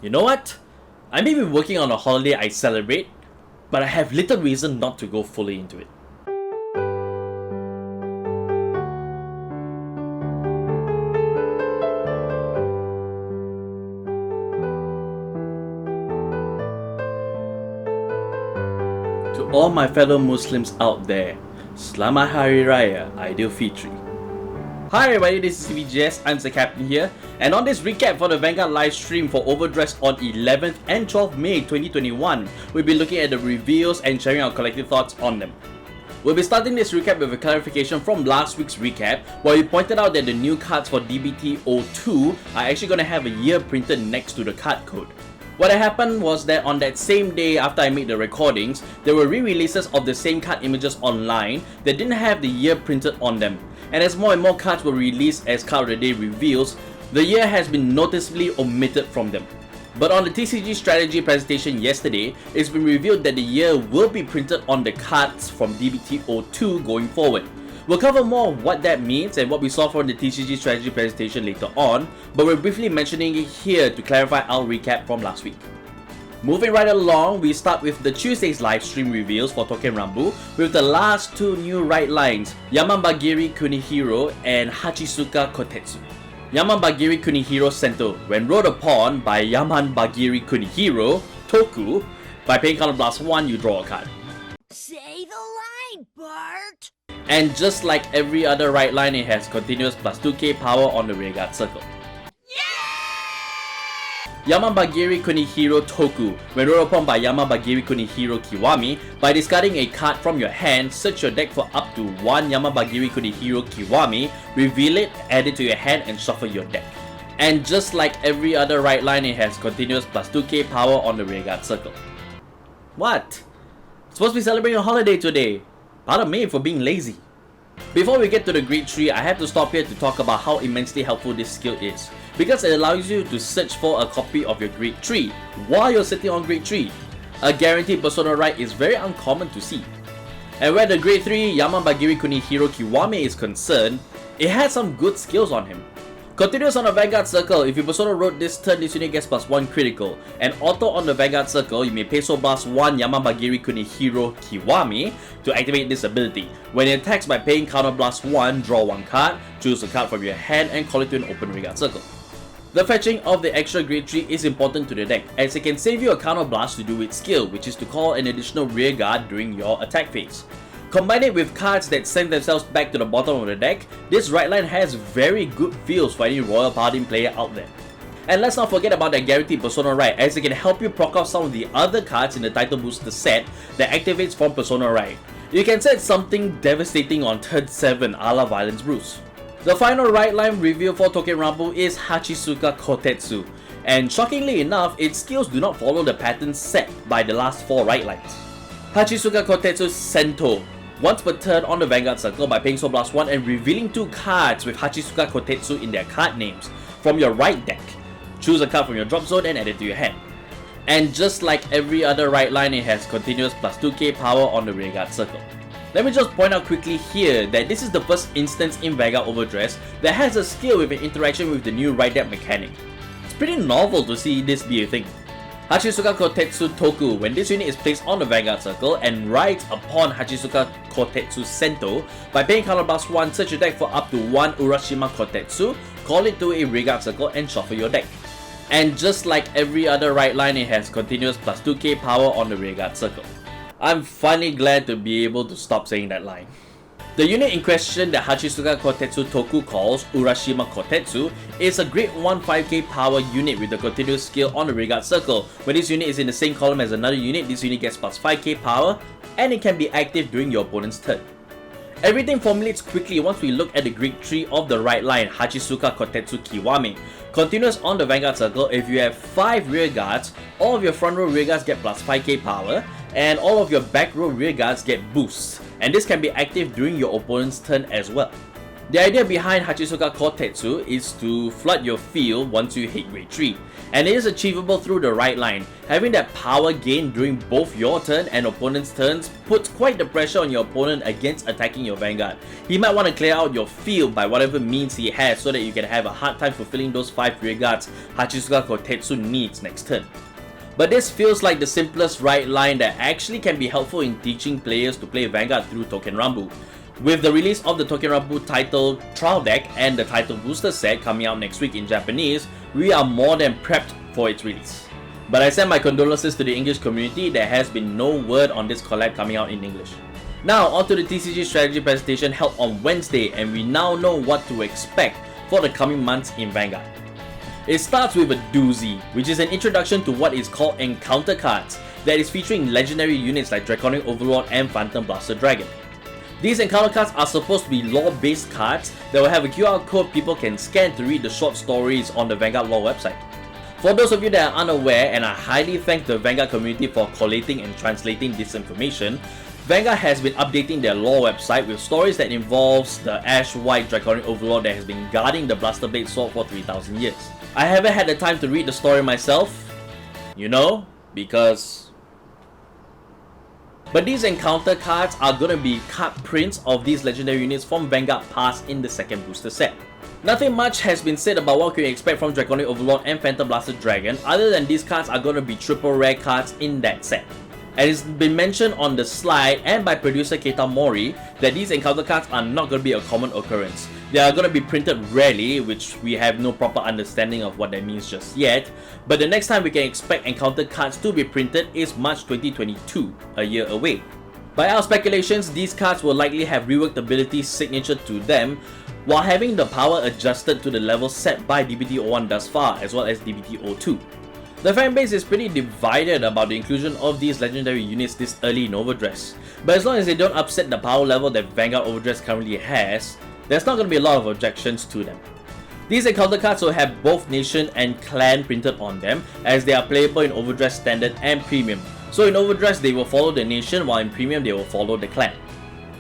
You know what? I may be working on a holiday I celebrate, but I have little reason not to go fully into it. To all my fellow Muslims out there, Selamat Hari Raya Aidilfitri. Hi everybody, this is CVGS, I'm the Captain here, and on this recap for the Vanguard live stream for Overdress on 11th and 12th May 2021, we'll be looking at the reveals and sharing our collective thoughts on them. We'll be starting this recap with a clarification from last week's recap, where we pointed out that the new cards for DBT-02 are actually going to have a year printed next to the card code. What had happened was that on that same day after I made the recordings, there were re-releases of the same card images online that didn't have the year printed on them. And as more and more cards were released as Card of the Day reveals, the year has been noticeably omitted from them. But on the TCG strategy presentation yesterday, it's been revealed that the year will be printed on the cards from DBT-02 going forward. We'll cover more of what that means and what we saw from the TCG strategy presentation later on, but we're briefly mentioning it here to clarify our recap from last week. Moving right along, we start with the Tuesday's livestream reveals for Token Rambu with the last two new right lines, Yamambagiri Kunihiro and Hachisuka Kotetsu. Yamambagiri Kunihiro Sento, when ruled upon by Yamambagiri Kunihiro, Toku, by paying counterblast 1, you draw a card. Say the line, Bart! And just like every other right line, it has continuous plus 2k power on the rearguard circle. Yamambagiri Kunihiro Toku, when rolled upon by Yamambagiri Kunihiro Kiwami, by discarding a card from your hand, search your deck for up to one Yamambagiri Kunihiro Kiwami, reveal it, add it to your hand and shuffle your deck. And just like every other right line, it has continuous plus 2k power on the rearguard circle. What? Supposed to be celebrating a holiday today. Pardon me for being lazy. Before we get to the Great Tree, I have to stop here to talk about how immensely helpful this skill is, because it allows you to search for a copy of your Great Tree while you're sitting on Great Tree. A guaranteed persona right is very uncommon to see. And where the Grade 3 Yamambagiri Kunihiro Kiwami is concerned, it has some good skills on him. Continuous on the Vanguard Circle, if your persona wrote this turn, this unit gets plus 1 critical. And auto on the Vanguard Circle, you may Peso Blast 1 Yamambagiri Kunihiro Kiwami to activate this ability. When it attacks by paying Counter Blast 1, draw 1 card, choose a card from your hand and call it to an open Vanguard Circle. The fetching of the extra Grade 3 is important to the deck, as it can save you a Counter Blast to do its skill, which is to call an additional rear guard during your attack phase. Combine it with cards that send themselves back to the bottom of the deck, this right line has very good feels for any Royal Paladin player out there. And let's not forget about that guaranteed persona right, as it can help you proc off some of the other cards in the title booster set that activates from persona right. You can set something devastating on turn 7 a la Violence Bruce. The final right line reveal for Token Rambu is Hachisuka Kotetsu, and shockingly enough, its skills do not follow the pattern set by the last 4 right lines. Hachisuka Kotetsu Sento, once per turn on the Vanguard Circle by paying Soul Blast 1 and revealing 2 cards with Hachisuka Kotetsu in their card names from your right deck. Choose a card from your drop zone and add it to your hand. And just like every other right line, it has continuous plus 2k power on the rearguard circle. Let me just point out quickly here that this is the first instance in Vanguard Overdress that has a skill with an interaction with the new right deck mechanic. It's pretty novel to see this be a thing. Hachisuka Kotetsu Toku, when this unit is placed on the Vanguard Circle and rides upon Hachisuka Kotetsu Sento, by paying counterblast 1, search your deck for up to 1 Urashima Kotetsu, call it to a Rearguard Circle and shuffle your deck. And just like every other right line, it has continuous plus 2k power on the Rearguard Circle. I'm finally glad to be able to stop saying that line. The unit in question that Hachisuka Kotetsu Toku calls Urashima Kotetsu is a grade 1 5k power unit with a continuous skill on the Rearguard Circle. When this unit is in the same column as another unit, this unit gets plus 5k power and it can be active during your opponent's turn. Everything formulates quickly once we look at the Greek tree of the right line, Hachisuka Kotetsu Kiwami. Continuous on the Vanguard Circle, if you have 5 rear guards, all of your front row rear guards get plus 5k power, and all of your back row rear guards get boosts, and this can be active during your opponent's turn as well. The idea behind Hachisuka Kotetsu is to flood your field once you hit grade 3, and it is achievable through the right line. Having that power gain during both your turn and opponent's turns puts quite the pressure on your opponent against attacking your Vanguard. He might want to clear out your field by whatever means he has so that you can have a hard time fulfilling those 5 rearguards Hachisuka Kotetsu needs next turn. But this feels like the simplest right line that actually can be helpful in teaching players to play Vanguard through Token Rambu. With the release of the Token Rambu title trial deck and the title booster set coming out next week in Japanese, we are more than prepped for its release. But I send my condolences to the English community. There has been no word on this collab coming out in English. Now onto the TCG strategy presentation held on Wednesday, and we now know what to expect for the coming months in Vanguard. It starts with a doozy, which is an introduction to what is called encounter cards that is featuring legendary units like Draconic Overlord and Phantom Blaster Dragon. These encounter cards are supposed to be lore-based cards that will have a QR code people can scan to read the short stories on the Vanguard lore website. For those of you that are unaware, and I highly thank the Vanguard community for collating and translating this information, Vanguard has been updating their lore website with stories that involves the ash-white Draconic Overlord that has been guarding the Blaster Blade Sword for 3000 years. I haven't had the time to read the story myself, because... But these encounter cards are gonna be card prints of these legendary units from Vanguard Pass in the second booster set. Nothing much has been said about what you can expect from Draconic Overlord and Phantom Blaster Dragon, other than these cards are gonna be triple rare cards in that set. And it's been mentioned on the slide and by producer Keita Mori that these encounter cards are not gonna be a common occurrence. They are gonna be printed rarely, which we have no proper understanding of what that means just yet, but the next time we can expect encounter cards to be printed is March 2022, a year away. By our speculations, these cards will likely have reworked abilities signature to them, while having the power adjusted to the level set by DBT-01 thus far, as well as DBT-02. The fanbase is pretty divided about the inclusion of these legendary units this early in Overdress, but as long as they don't upset the power level that Vanguard Overdress currently has, there's not going to be a lot of objections to them. These encounter cards will have both Nation and Clan printed on them, as they are playable in Overdress Standard and Premium. So in Overdress they will follow the Nation, while in Premium they will follow the Clan.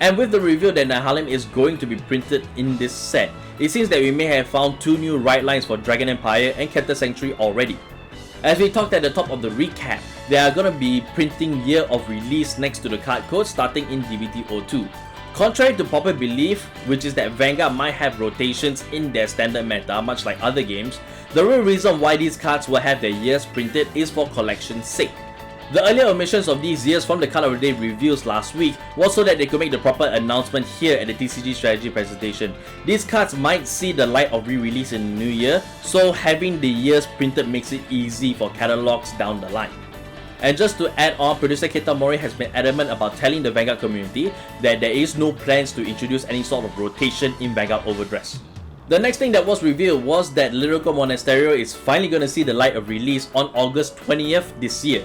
And with the reveal that Nahalim is going to be printed in this set, it seems that we may have found 2 new right lines for Dragon Empire and Captain Sanctuary already. As we talked at the top of the recap, they are going to be printing year of release next to the card code starting in DBT-02. Contrary to popular belief, which is that Vanguard might have rotations in their standard meta much like other games, the real reason why these cards will have their years printed is for collection's sake. The earlier omissions of these years from the Card of the Day reveals last week was so that they could make the proper announcement here at the TCG strategy presentation. These cards might see the light of re-release in the new year, so having the years printed makes it easy for catalogs down the line. And just to add on, producer Keita Mori has been adamant about telling the Vanguard community that there is no plans to introduce any sort of rotation in Vanguard Overdress. The next thing that was revealed was that Lyrical Monasterio is finally going to see the light of release on August 20th this year.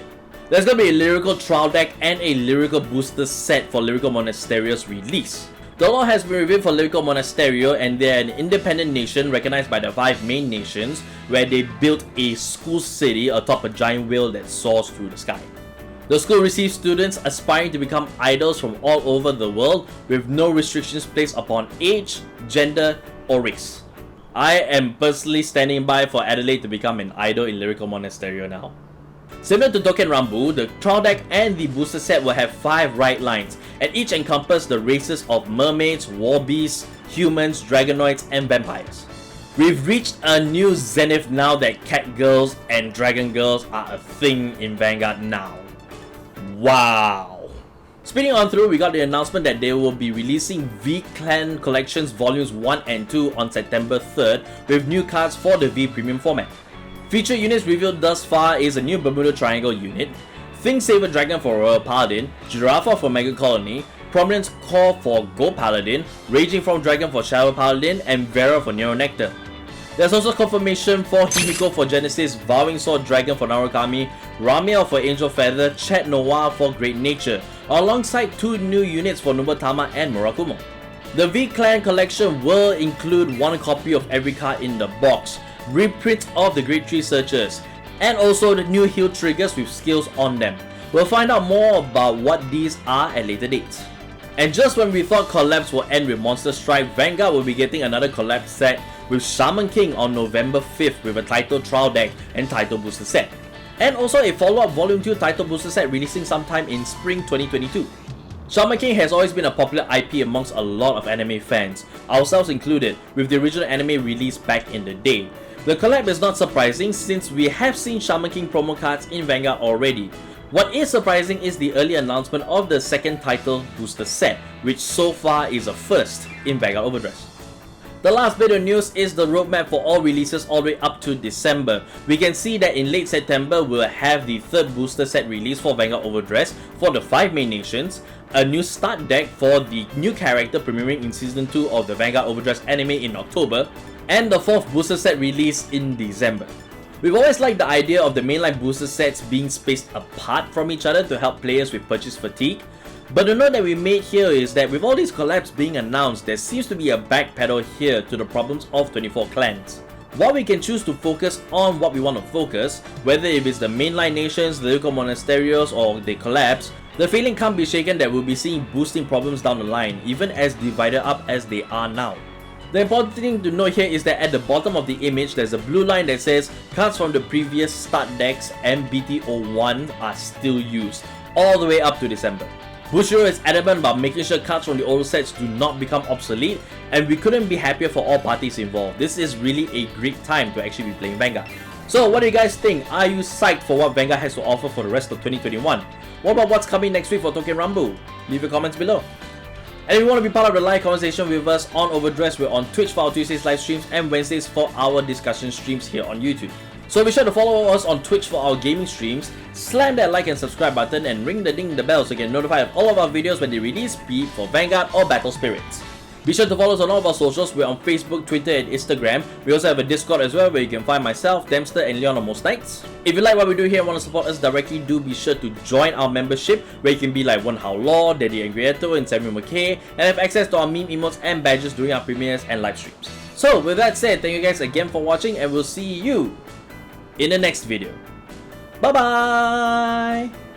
There's going to be a Lyrical Trial Deck and a Lyrical Booster set for Lyrical Monasterio's release. The lore has been revealed for Lyrical Monasterio, and they're an independent nation recognized by the 5 main nations, where they built a school city atop a giant whale that soars through the sky. The school receives students aspiring to become idols from all over the world, with no restrictions placed upon age, gender, or race. I am personally standing by for Adelaide to become an idol in Lyrical Monasterio now. Similar to Token Rambu, the trial deck and the booster set will have 5 right lines, and each encompass the races of mermaids, war beasts, humans, dragonoids, and vampires. We've reached a new zenith now that cat girls and dragon girls are a thing in Vanguard now. Wow! Speeding on through, we got the announcement that they will be releasing V-Clan Collections Volumes 1 and 2 on September 3rd with new cards for the V Premium format. Featured units revealed thus far is a new Bermuda Triangle unit, Think Saber Dragon for Royal Paladin, Giraffa for Mega Colony, Prominence Core for Gold Paladin, Raging From Dragon for Shadow Paladin, and Vera for Nero Nectar. There's also confirmation for Himiko for Genesis, Vowing Sword Dragon for Narukami, Ramiel for Angel Feather, Chat Noir for Great Nature, alongside 2 new units for Nobutama and Murakumo. The V-Clan collection will include 1 copy of every card in the box, reprints of the Great Tree Searchers, and also the new heal triggers with skills on them. We'll find out more about what these are at later dates. And just when we thought collabs will end with Monster Strike, Vanguard will be getting another collab set with Shaman King on November 5th with a title trial deck and title booster set. And also a follow-up Volume 2 title booster set releasing sometime in spring 2022. Shaman King has always been a popular IP amongst a lot of anime fans, ourselves included, with the original anime released back in the day. The collab is not surprising since we have seen Shaman King promo cards in Vanguard already. What is surprising is the early announcement of the second title booster set, which so far is a first in Vanguard Overdress. The last bit of news is the roadmap for all releases all the way up to December. We can see that in late September we'll have the third booster set release for Vanguard Overdress for the 5 main nations, a new start deck for the new character premiering in Season 2 of the Vanguard Overdress anime in October, and the 4th booster set release in December. We've always liked the idea of the mainline booster sets being spaced apart from each other to help players with purchase fatigue, but the note that we made here is that with all these collabs being announced, there seems to be a backpedal here to the problems of 24 clans. While we can choose to focus on what we want to focus, whether if it's the mainline nations, the local monasterios, or the collabs, the feeling can't be shaken that we'll be seeing boosting problems down the line, even as divided up as they are now. The important thing to note here is that at the bottom of the image there's a blue line that says cards from the previous start decks and BT01 are still used, all the way up to December. Bushiro is adamant about making sure cards from the older sets do not become obsolete, and we couldn't be happier for all parties involved. This is really a great time to actually be playing Vanguard. So what do you guys think? Are you psyched for what Vanguard has to offer for the rest of 2021? What about what's coming next week for Token Rambu? Leave your comments below. And if you want to be part of the live conversation with us on Overdress, we're on Twitch for our Tuesdays live streams and Wednesdays for our discussion streams here on YouTube. So be sure to follow us on Twitch for our gaming streams, slam that like and subscribe button, and ring the ding the bell so you get notified of all of our videos when they release, be it for Vanguard or Battle Spirits. Be sure to follow us on all of our socials. We're on Facebook, Twitter, and Instagram. We also have a Discord as well where you can find myself, Dempster, and Leon on most nights. If you like what we do here and want to support us directly, do be sure to join our membership where you can be like One How Law, Daddy Angrieto, and Samuel McKay, and have access to our meme emotes and badges during our premieres and live streams. So with that said, thank you guys again for watching, and we'll see you in the next video. Bye bye!